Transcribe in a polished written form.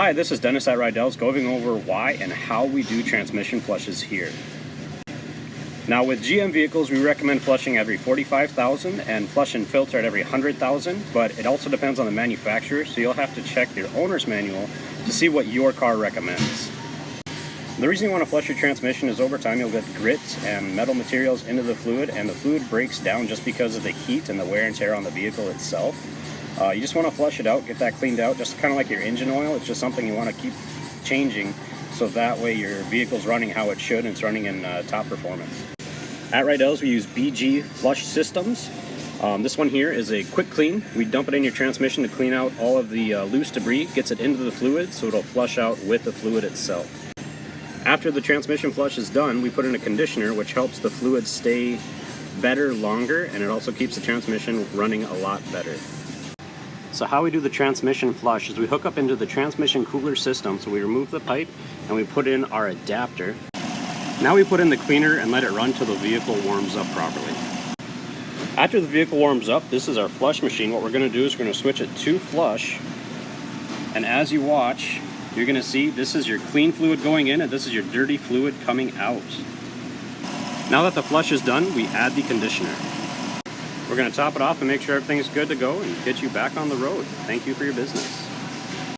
Hi, this is Dennis at Rydell's going over why and how we do transmission flushes here. Now with GM vehicles, we recommend flushing every 45,000 and flush and filter at every 100,000, but it also depends on the manufacturer, so you'll have to check your owner's manual to see what your car recommends. The reason you want to flush your transmission is over time you'll get grit and metal materials into the fluid, and the fluid breaks down just because of the heat and the wear and tear on the vehicle itself. You just want to flush it out, get that cleaned out, just kind of like your engine oil. It's just something you want to keep changing so that way your vehicle's running how it should and it's running in top performance. At Rydell's, we use BG flush systems. This one here is a quick clean. We dump it in your transmission to clean out all of the loose debris, gets it into the fluid so it'll flush out with the fluid itself. After the transmission flush is done, we put in a conditioner which helps the fluid stay better longer, and it also keeps the transmission running a lot better. So how we do the transmission flush is we hook up into the transmission cooler system, so we remove the pipe and we put in our adapter. Now we put in the cleaner and let it run till the vehicle warms up properly. After the vehicle warms up, this is our flush machine. What we're going to do is we're going to switch it to flush, and as you watch, you're going to see this is your clean fluid going in and this is your dirty fluid coming out. Now that the flush is done, we add the conditioner. We're going to top it off and make sure everything's good to go and get you back on the road. Thank you for your business.